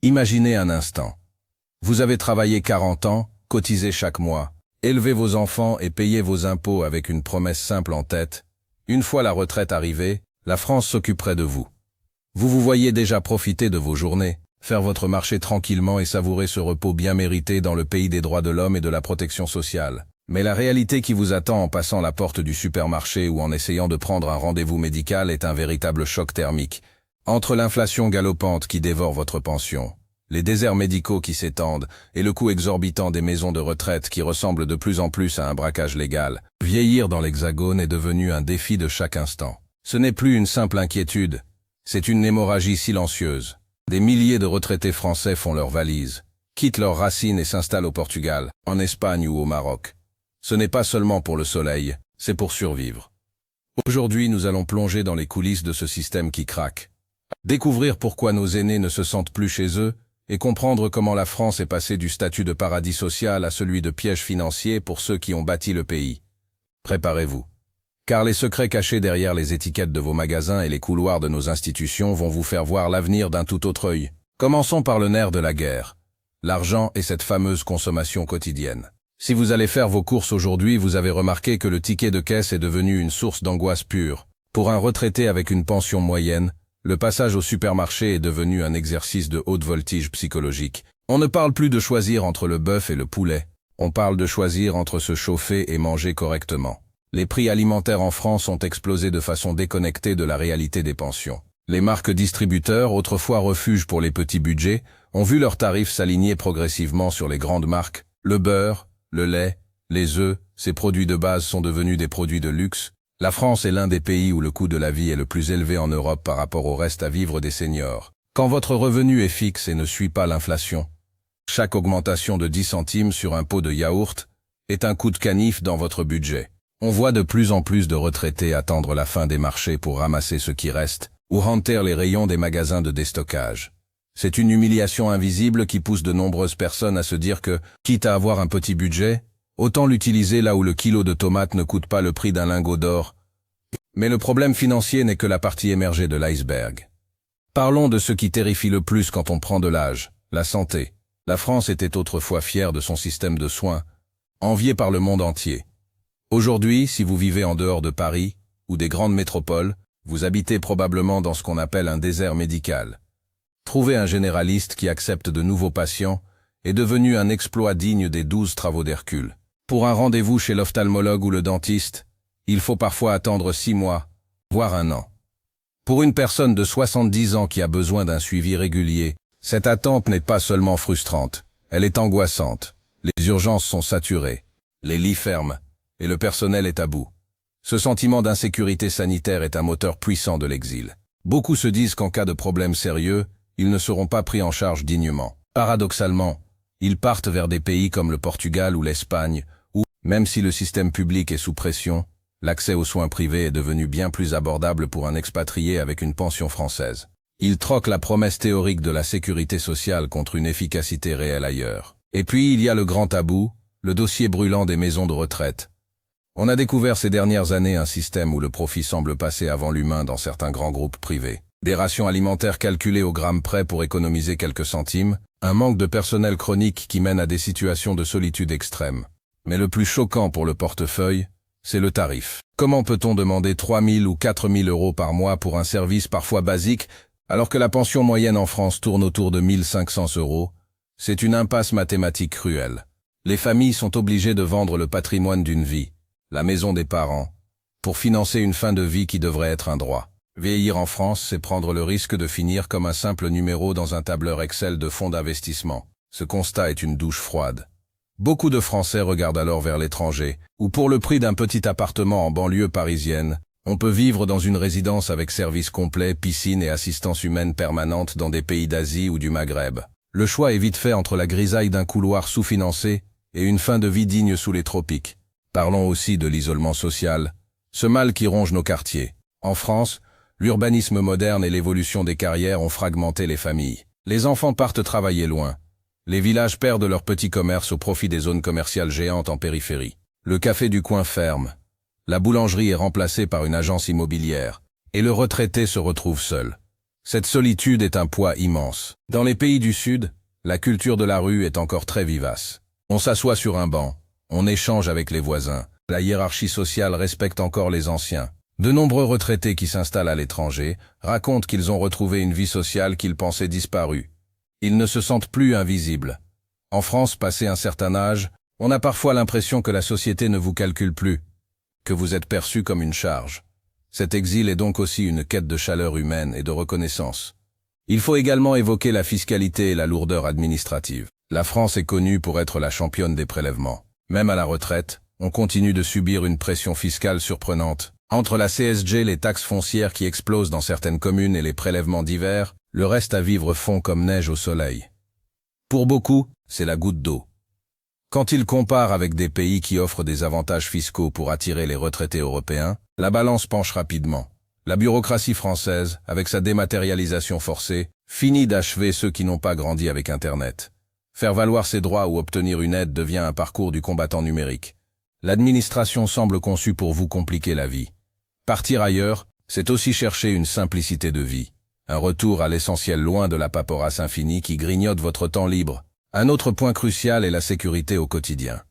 Imaginez un instant. Vous avez travaillé 40 ans, cotisé chaque mois, élevé vos enfants et payé vos impôts avec une promesse simple en tête. Une fois la retraite arrivée, la France s'occuperait de vous. Vous vous voyez déjà profiter de vos journées, faire votre marché tranquillement et savourer ce repos bien mérité dans le pays des droits de l'homme et de la protection sociale. Mais la réalité qui vous attend en passant la porte du supermarché ou en essayant de prendre un rendez-vous médical est un véritable choc thermique. Entre l'inflation galopante qui dévore votre pension, les déserts médicaux qui s'étendent et le coût exorbitant des maisons de retraite qui ressemblent de plus en plus à un braquage légal, vieillir dans l'Hexagone est devenu un défi de chaque instant. Ce n'est plus une simple inquiétude, c'est une hémorragie silencieuse. Des milliers de retraités français font leurs valises, quittent leurs racines et s'installent au Portugal, en Espagne ou au Maroc. Ce n'est pas seulement pour le soleil, c'est pour survivre. Aujourd'hui, nous allons plonger dans les coulisses de ce système qui craque. Découvrir pourquoi nos aînés ne se sentent plus chez eux et comprendre comment la France est passée du statut de paradis social à celui de piège financier pour ceux qui ont bâti le pays. Préparez-vous. Car les secrets cachés derrière les étiquettes de vos magasins et les couloirs de nos institutions vont vous faire voir l'avenir d'un tout autre œil. Commençons par le nerf de la guerre. L'argent et cette fameuse consommation quotidienne. Si vous allez faire vos courses aujourd'hui, vous avez remarqué que le ticket de caisse est devenu une source d'angoisse pure. Pour un retraité avec une pension moyenne, le passage au supermarché est devenu un exercice de haute voltige psychologique. On ne parle plus de choisir entre le bœuf et le poulet. On parle de choisir entre se chauffer et manger correctement. Les prix alimentaires en France ont explosé de façon déconnectée de la réalité des pensions. Les marques distributeurs, autrefois refuge pour les petits budgets, ont vu leurs tarifs s'aligner progressivement sur les grandes marques. Le beurre, le lait, les œufs, ces produits de base sont devenus des produits de luxe. La France est l'un des pays où le coût de la vie est le plus élevé en Europe par rapport au reste à vivre des seniors. Quand votre revenu est fixe et ne suit pas l'inflation, chaque augmentation de 10 centimes sur un pot de yaourt est un coup de canif dans votre budget. On voit de plus en plus de retraités attendre la fin des marchés pour ramasser ce qui reste, ou remplir les rayons des magasins de déstockage. C'est une humiliation invisible qui pousse de nombreuses personnes à se dire que, quitte à avoir un petit budget, autant l'utiliser là où le kilo de tomates ne coûte pas le prix d'un lingot d'or. Mais le problème financier n'est que la partie émergée de l'iceberg. Parlons de ce qui terrifie le plus quand on prend de l'âge, la santé. La France était autrefois fière de son système de soins, envié par le monde entier. Aujourd'hui, si vous vivez en dehors de Paris, ou des grandes métropoles, vous habitez probablement dans ce qu'on appelle un désert médical. Trouver un généraliste qui accepte de nouveaux patients est devenu un exploit digne des 12 travaux d'Hercule. Pour un rendez-vous chez l'ophtalmologue ou le dentiste, il faut parfois attendre 6 mois, voire 1 an. Pour une personne de 70 ans qui a besoin d'un suivi régulier, cette attente n'est pas seulement frustrante, elle est angoissante. Les urgences sont saturées, les lits ferment, et le personnel est à bout. Ce sentiment d'insécurité sanitaire est un moteur puissant de l'exil. Beaucoup se disent qu'en cas de problème sérieux, ils ne seront pas pris en charge dignement. Paradoxalement, ils partent vers des pays comme le Portugal ou l'Espagne, où, même si le système public est sous pression, l'accès aux soins privés est devenu bien plus abordable pour un expatrié avec une pension française. Ils troquent la promesse théorique de la sécurité sociale contre une efficacité réelle ailleurs. Et puis il y a le grand tabou, le dossier brûlant des maisons de retraite. On a découvert ces dernières années un système où le profit semble passer avant l'humain dans certains grands groupes privés. Des rations alimentaires calculées au gramme près pour économiser quelques centimes, un manque de personnel chronique qui mène à des situations de solitude extrême. Mais le plus choquant pour le portefeuille, c'est le tarif. Comment peut-on demander 3 000 ou 4 000 euros par mois pour un service parfois basique, alors que la pension moyenne en France tourne autour de 1 500 euros? C'est une impasse mathématique cruelle. Les familles sont obligées de vendre le patrimoine d'une vie, la maison des parents, pour financer une fin de vie qui devrait être un droit. Vieillir en France, c'est prendre le risque de finir comme un simple numéro dans un tableur Excel de fonds d'investissement. Ce constat est une douche froide. Beaucoup de Français regardent alors vers l'étranger, où pour le prix d'un petit appartement en banlieue parisienne, on peut vivre dans une résidence avec service complet, piscine et assistance humaine permanente dans des pays d'Asie ou du Maghreb. Le choix est vite fait entre la grisaille d'un couloir sous-financé et une fin de vie digne sous les tropiques. Parlons aussi de l'isolement social, ce mal qui ronge nos quartiers. En France, l'urbanisme moderne et l'évolution des carrières ont fragmenté les familles. Les enfants partent travailler loin. Les villages perdent leurs petits commerces au profit des zones commerciales géantes en périphérie. Le café du coin ferme. La boulangerie est remplacée par une agence immobilière. Et le retraité se retrouve seul. Cette solitude est un poids immense. Dans les pays du Sud, la culture de la rue est encore très vivace. On s'assoit sur un banc, on échange avec les voisins. La hiérarchie sociale respecte encore les anciens. De nombreux retraités qui s'installent à l'étranger racontent qu'ils ont retrouvé une vie sociale qu'ils pensaient disparue. Ils ne se sentent plus invisibles. En France, passé un certain âge, on a parfois l'impression que la société ne vous calcule plus, que vous êtes perçu comme une charge. Cet exil est donc aussi une quête de chaleur humaine et de reconnaissance. Il faut également évoquer la fiscalité et la lourdeur administrative. La France est connue pour être la championne des prélèvements. Même à la retraite, on continue de subir une pression fiscale surprenante. Entre la CSG, les taxes foncières qui explosent dans certaines communes et les prélèvements divers, le reste à vivre fond comme neige au soleil. Pour beaucoup, c'est la goutte d'eau. Quand ils comparent avec des pays qui offrent des avantages fiscaux pour attirer les retraités européens, la balance penche rapidement. La bureaucratie française, avec sa dématérialisation forcée, finit d'achever ceux qui n'ont pas grandi avec Internet. Faire valoir ses droits ou obtenir une aide devient un parcours du combattant numérique. L'administration semble conçue pour vous compliquer la vie. Partir ailleurs, c'est aussi chercher une simplicité de vie. Un retour à l'essentiel loin de la paperasse infinie qui grignote votre temps libre. Un autre point crucial est la sécurité au quotidien.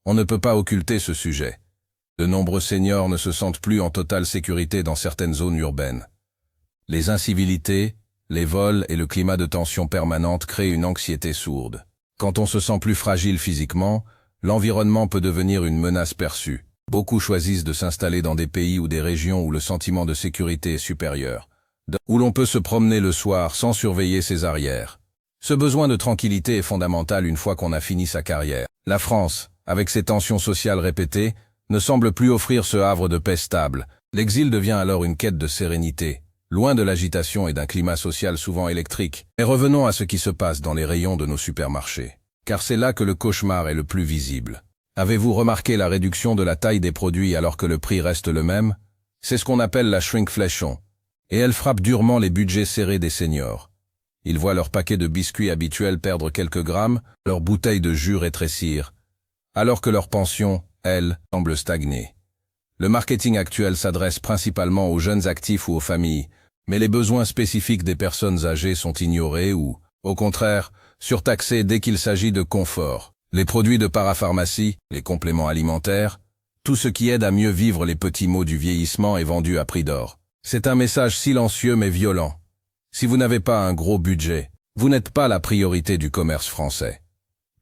On ne peut pas occulter ce sujet. De nombreux seniors ne se sentent plus en totale sécurité dans certaines zones urbaines. Les incivilités, les vols et le climat de tension permanente créent une anxiété sourde. Quand on se sent plus fragile physiquement, l'environnement peut devenir une menace perçue. Beaucoup choisissent de s'installer dans des pays ou des régions où le sentiment de sécurité est supérieur, où l'on peut se promener le soir sans surveiller ses arrières. Ce besoin de tranquillité est fondamental une fois qu'on a fini sa carrière. La France, avec ses tensions sociales répétées, ne semble plus offrir ce havre de paix stable. L'exil devient alors une quête de sérénité, loin de l'agitation et d'un climat social souvent électrique. Mais revenons à ce qui se passe dans les rayons de nos supermarchés, car c'est là que le cauchemar est le plus visible. Avez-vous remarqué la réduction de la taille des produits alors que le prix reste le même? C'est ce qu'on appelle la shrinkflation, et elle frappe durement les budgets serrés des seniors. Ils voient leur paquet de biscuits habituels perdre quelques grammes, leur bouteille de jus rétrécir, alors que leur pension, elle, semble stagner. Le marketing actuel s'adresse principalement aux jeunes actifs ou aux familles, mais les besoins spécifiques des personnes âgées sont ignorés ou, au contraire, surtaxés dès qu'il s'agit de confort. Les produits de parapharmacie, les compléments alimentaires, tout ce qui aide à mieux vivre les petits maux du vieillissement est vendu à prix d'or. C'est un message silencieux mais violent. Si vous n'avez pas un gros budget, vous n'êtes pas la priorité du commerce français.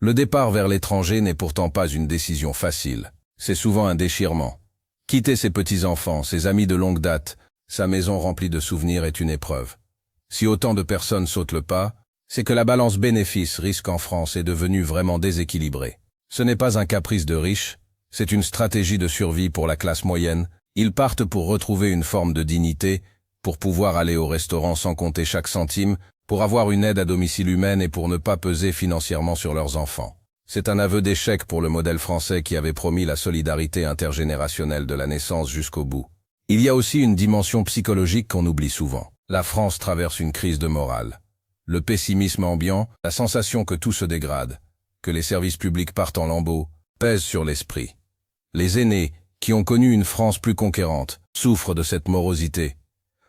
Le départ vers l'étranger n'est pourtant pas une décision facile. C'est souvent un déchirement. Quitter ses petits-enfants, ses amis de longue date, sa maison remplie de souvenirs est une épreuve. Si autant de personnes sautent le pas, c'est que la balance bénéfice-risque en France est devenue vraiment déséquilibrée. Ce n'est pas un caprice de riche, c'est une stratégie de survie pour la classe moyenne. Ils partent pour retrouver une forme de dignité, pour pouvoir aller au restaurant sans compter chaque centime, pour avoir une aide à domicile humaine et pour ne pas peser financièrement sur leurs enfants. C'est un aveu d'échec pour le modèle français qui avait promis la solidarité intergénérationnelle de la naissance jusqu'au bout. Il y a aussi une dimension psychologique qu'on oublie souvent. La France traverse une crise de morale. Le pessimisme ambiant, la sensation que tout se dégrade, que les services publics partent en lambeaux, pèse sur l'esprit. Les aînés, qui ont connu une France plus conquérante, souffrent de cette morosité.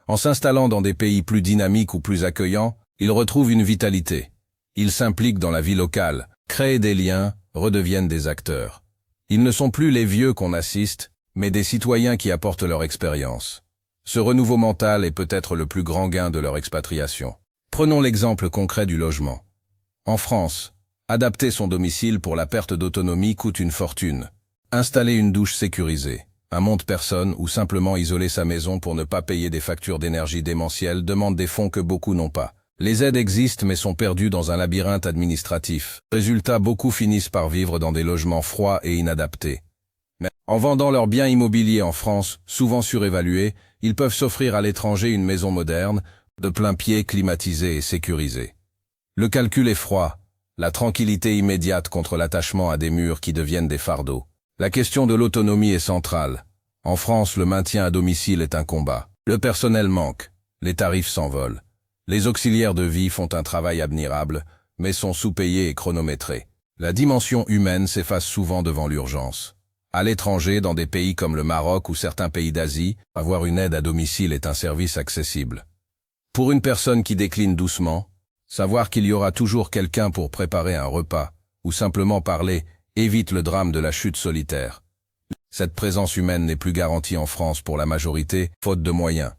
En s'installant dans des pays plus dynamiques ou plus accueillants, ils retrouvent une vitalité. Ils s'impliquent dans la vie locale, créent des liens, redeviennent des acteurs. Ils ne sont plus les vieux qu'on assiste, mais des citoyens qui apportent leur expérience. Ce renouveau mental est peut-être le plus grand gain de leur expatriation. Prenons l'exemple concret du logement. En France, adapter son domicile pour la perte d'autonomie coûte une fortune. Installer une douche sécurisée, un monte-personne ou simplement isoler sa maison pour ne pas payer des factures d'énergie démentielles demande des fonds que beaucoup n'ont pas. Les aides existent mais sont perdues dans un labyrinthe administratif. Résultat, beaucoup finissent par vivre dans des logements froids et inadaptés. Mais en vendant leurs biens immobiliers en France, souvent surévalués, ils peuvent s'offrir à l'étranger une maison moderne, de plein pied, climatisée et sécurisée. Le calcul est froid, la tranquillité immédiate contre l'attachement à des murs qui deviennent des fardeaux. La question de l'autonomie est centrale. En France, le maintien à domicile est un combat. Le personnel manque, les tarifs s'envolent. Les auxiliaires de vie font un travail admirable, mais sont sous-payés et chronométrés. La dimension humaine s'efface souvent devant l'urgence. À l'étranger, dans des pays comme le Maroc ou certains pays d'Asie, avoir une aide à domicile est un service accessible. Pour une personne qui décline doucement, savoir qu'il y aura toujours quelqu'un pour préparer un repas, ou simplement parler, évite le drame de la chute solitaire. Cette présence humaine n'est plus garantie en France pour la majorité, faute de moyens.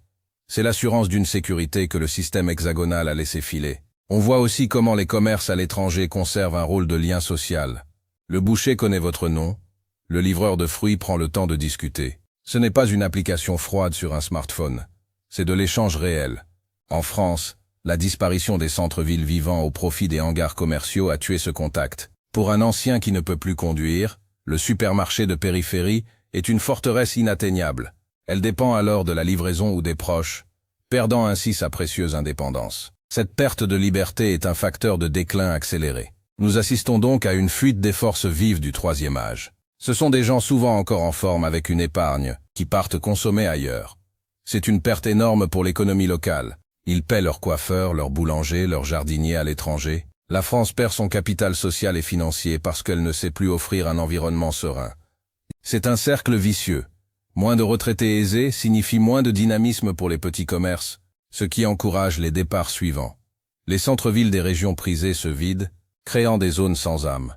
C'est l'assurance d'une sécurité que le système hexagonal a laissé filer. On voit aussi comment les commerces à l'étranger conservent un rôle de lien social. Le boucher connaît votre nom, le livreur de fruits prend le temps de discuter. Ce n'est pas une application froide sur un smartphone, c'est de l'échange réel. En France, la disparition des centres-villes vivants au profit des hangars commerciaux a tué ce contact. Pour un ancien qui ne peut plus conduire, le supermarché de périphérie est une forteresse inatteignable. Elle dépend alors de la livraison ou des proches, perdant ainsi sa précieuse indépendance. Cette perte de liberté est un facteur de déclin accéléré. Nous assistons donc à une fuite des forces vives du troisième âge. Ce sont des gens souvent encore en forme avec une épargne, qui partent consommer ailleurs. C'est une perte énorme pour l'économie locale. Ils paient leurs coiffeurs, leurs boulangers, leurs jardiniers à l'étranger. La France perd son capital social et financier parce qu'elle ne sait plus offrir un environnement serein. C'est un cercle vicieux. Moins de retraités aisés signifie moins de dynamisme pour les petits commerces, ce qui encourage les départs suivants. Les centres-villes des régions prisées se vident, créant des zones sans âme.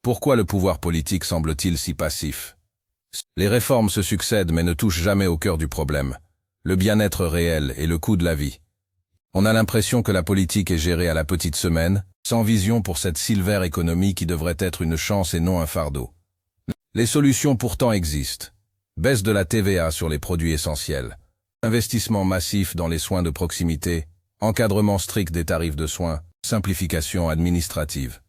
Pourquoi le pouvoir politique semble-t-il si passif? Les réformes se succèdent mais ne touchent jamais au cœur du problème, le bien-être réel et le coût de la vie. On a l'impression que la politique est gérée à la petite semaine, sans vision pour cette silver économie qui devrait être une chance et non un fardeau. Les solutions pourtant existent. Baisse de la TVA sur les produits essentiels, investissement massif dans les soins de proximité, encadrement strict des tarifs de soins, simplification administrative.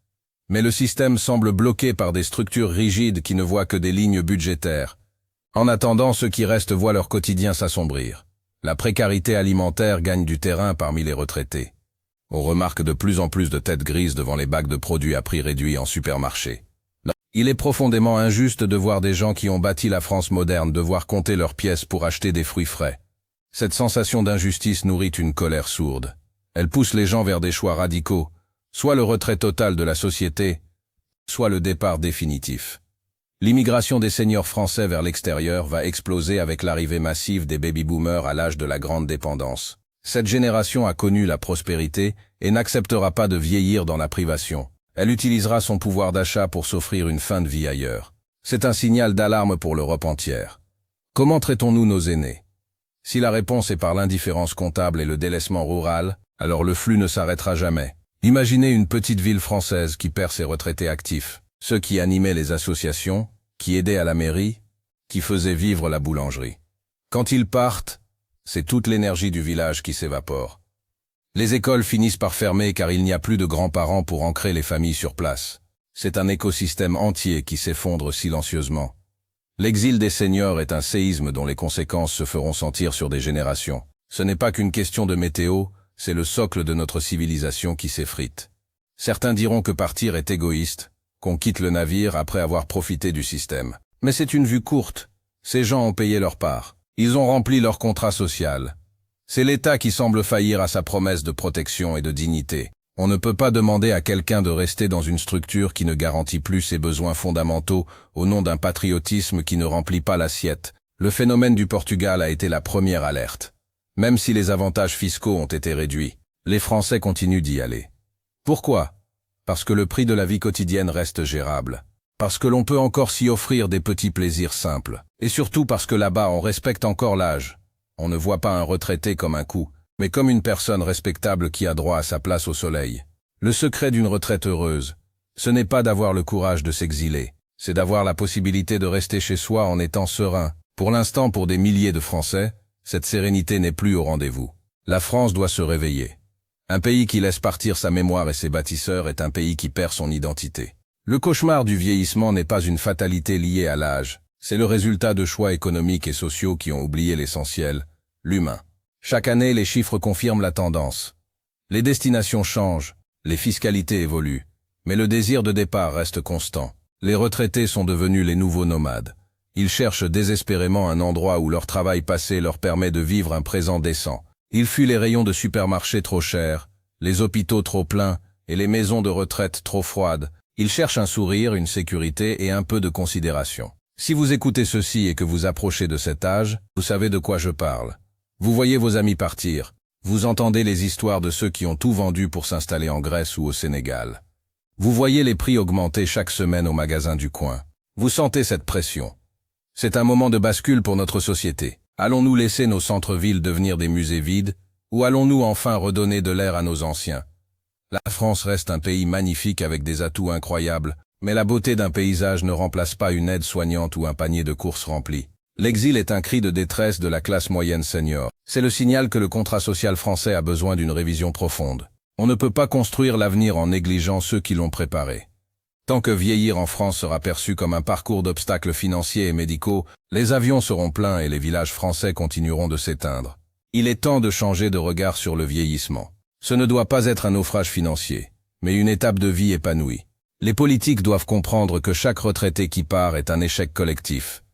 Mais le système semble bloqué par des structures rigides qui ne voient que des lignes budgétaires. En attendant, ceux qui restent voient leur quotidien s'assombrir. La précarité alimentaire gagne du terrain parmi les retraités. On remarque de plus en plus de têtes grises devant les bacs de produits à prix réduit en supermarché. Il est profondément injuste de voir des gens qui ont bâti la France moderne devoir compter leurs pièces pour acheter des fruits frais. Cette sensation d'injustice nourrit une colère sourde. Elle pousse les gens vers des choix radicaux, soit le retrait total de la société, soit le départ définitif. L'immigration des seniors français vers l'extérieur va exploser avec l'arrivée massive des baby-boomers à l'âge de la grande dépendance. Cette génération a connu la prospérité et n'acceptera pas de vieillir dans la privation. Elle utilisera son pouvoir d'achat pour s'offrir une fin de vie ailleurs. C'est un signal d'alarme pour l'Europe entière. Comment traitons-nous nos aînés? Si la réponse est par l'indifférence comptable et le délaissement rural, alors le flux ne s'arrêtera jamais. Imaginez une petite ville française qui perd ses retraités actifs, ceux qui animaient les associations, qui aidaient à la mairie, qui faisaient vivre la boulangerie. Quand ils partent, c'est toute l'énergie du village qui s'évapore. Les écoles finissent par fermer car il n'y a plus de grands-parents pour ancrer les familles sur place. C'est un écosystème entier qui s'effondre silencieusement. L'exil des seniors est un séisme dont les conséquences se feront sentir sur des générations. Ce n'est pas qu'une question de météo, c'est le socle de notre civilisation qui s'effrite. Certains diront que partir est égoïste, qu'on quitte le navire après avoir profité du système. Mais c'est une vue courte. Ces gens ont payé leur part. Ils ont rempli leur contrat social. C'est l'État qui semble faillir à sa promesse de protection et de dignité. On ne peut pas demander à quelqu'un de rester dans une structure qui ne garantit plus ses besoins fondamentaux au nom d'un patriotisme qui ne remplit pas l'assiette. Le phénomène du Portugal a été la première alerte. Même si les avantages fiscaux ont été réduits, les Français continuent d'y aller. Pourquoi? Parce que le prix de la vie quotidienne reste gérable. Parce que l'on peut encore s'y offrir des petits plaisirs simples. Et surtout parce que là-bas on respecte encore l'âge. On ne voit pas un retraité comme un coût, mais comme une personne respectable qui a droit à sa place au soleil. Le secret d'une retraite heureuse, ce n'est pas d'avoir le courage de s'exiler, c'est d'avoir la possibilité de rester chez soi en étant serein. Pour l'instant, pour des milliers de Français, cette sérénité n'est plus au rendez-vous. La France doit se réveiller. Un pays qui laisse partir sa mémoire et ses bâtisseurs est un pays qui perd son identité. Le cauchemar du vieillissement n'est pas une fatalité liée à l'âge. C'est le résultat de choix économiques et sociaux qui ont oublié l'essentiel, l'humain. Chaque année, les chiffres confirment la tendance. Les destinations changent, les fiscalités évoluent, mais le désir de départ reste constant. Les retraités sont devenus les nouveaux nomades. Ils cherchent désespérément un endroit où leur travail passé leur permet de vivre un présent décent. Ils fuient les rayons de supermarchés trop chers, les hôpitaux trop pleins et les maisons de retraite trop froides. Ils cherchent un sourire, une sécurité et un peu de considération. Si vous écoutez ceci et que vous approchez de cet âge, vous savez de quoi je parle. Vous voyez vos amis partir, Vous entendez les histoires de ceux qui ont tout vendu pour s'installer en Grèce ou au Sénégal. Vous voyez les prix augmenter chaque semaine au magasin du coin. Vous sentez cette pression. C'est un moment de bascule pour notre société. Allons-nous laisser nos centres-villes devenir des musées vides, ou allons-nous enfin redonner de l'air à nos anciens? La France reste un pays magnifique avec des atouts incroyables, mais la beauté d'un paysage ne remplace pas une aide soignante ou un panier de courses rempli. L'exil est un cri de détresse de la classe moyenne senior. C'est le signal que le contrat social français a besoin d'une révision profonde. On ne peut pas construire l'avenir en négligeant ceux qui l'ont préparé. Tant que vieillir en France sera perçu comme un parcours d'obstacles financiers et médicaux, les avions seront pleins et les villages français continueront de s'éteindre. Il est temps de changer de regard sur le vieillissement. Ce ne doit pas être un naufrage financier, mais une étape de vie épanouie. Les politiques doivent comprendre que chaque retraité qui part est un échec collectif.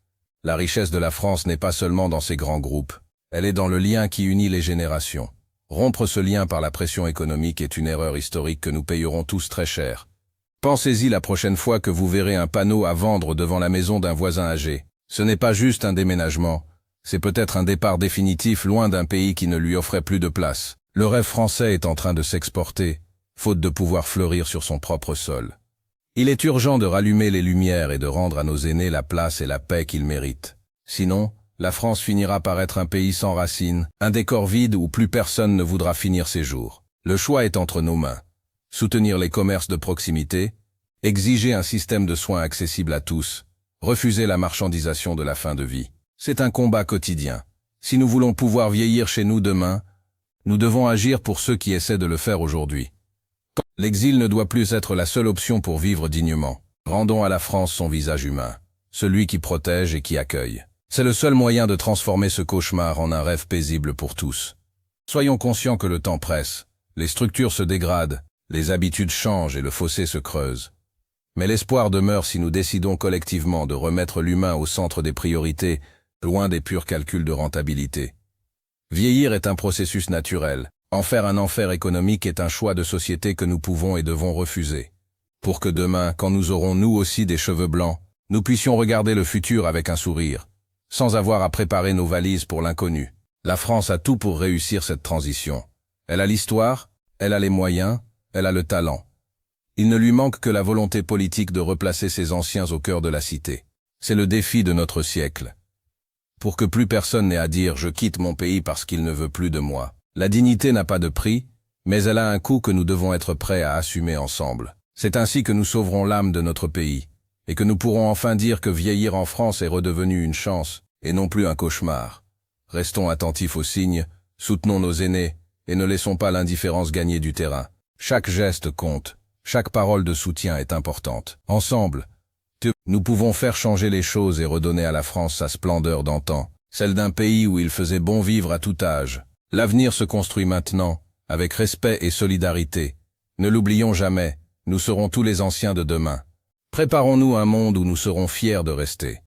La richesse de la France n'est pas seulement dans ses grands groupes, elle est dans le lien qui unit les générations. Rompre ce lien par la pression économique est une erreur historique que nous payerons tous très cher. Pensez-y la prochaine fois que vous verrez un panneau à vendre devant la maison d'un voisin âgé. Ce n'est pas juste un déménagement, c'est peut-être un départ définitif loin d'un pays qui ne lui offrait plus de place. Le rêve français est en train de s'exporter, faute de pouvoir fleurir sur son propre sol. Il est urgent de rallumer les lumières et de rendre à nos aînés la place et la paix qu'ils méritent. Sinon, la France finira par être un pays sans racines, un décor vide où plus personne ne voudra finir ses jours. Le choix est entre nos mains. Soutenir les commerces de proximité, exiger un système de soins accessible à tous, refuser la marchandisation de la fin de vie. C'est un combat quotidien. Si nous voulons pouvoir vieillir chez nous demain, nous devons agir pour ceux qui essaient de le faire aujourd'hui. L'exil ne doit plus être la seule option pour vivre dignement. Rendons à la France son visage humain, celui qui protège et qui accueille. C'est le seul moyen de transformer ce cauchemar en un rêve paisible pour tous. Soyons conscients que le temps presse, les structures se dégradent, les habitudes changent et le fossé se creuse. Mais l'espoir demeure si nous décidons collectivement de remettre l'humain au centre des priorités, loin des purs calculs de rentabilité. Vieillir est un processus naturel. En faire un enfer économique est un choix de société que nous pouvons et devons refuser. Pour que demain, quand nous aurons nous aussi des cheveux blancs, nous puissions regarder le futur avec un sourire, sans avoir à préparer nos valises pour l'inconnu. La France a tout pour réussir cette transition. Elle a l'histoire, elle a les moyens, elle a le talent. Il ne lui manque que la volonté politique de replacer ses anciens au cœur de la cité. C'est le défi de notre siècle. Pour que plus personne n'ait à dire « je quitte mon pays parce qu'il ne veut plus de moi ». La dignité n'a pas de prix, mais elle a un coût que nous devons être prêts à assumer ensemble. C'est ainsi que nous sauverons l'âme de notre pays, et que nous pourrons enfin dire que vieillir en France est redevenu une chance, et non plus un cauchemar. Restons attentifs aux signes, soutenons nos aînés, et ne laissons pas l'indifférence gagner du terrain. Chaque geste compte, chaque parole de soutien est importante. Ensemble, nous pouvons faire changer les choses et redonner à la France sa splendeur d'antan, celle d'un pays où il faisait bon vivre à tout âge. L'avenir se construit maintenant, avec respect et solidarité. Ne l'oublions jamais, nous serons tous les anciens de demain. Préparons-nous un monde où nous serons fiers de rester.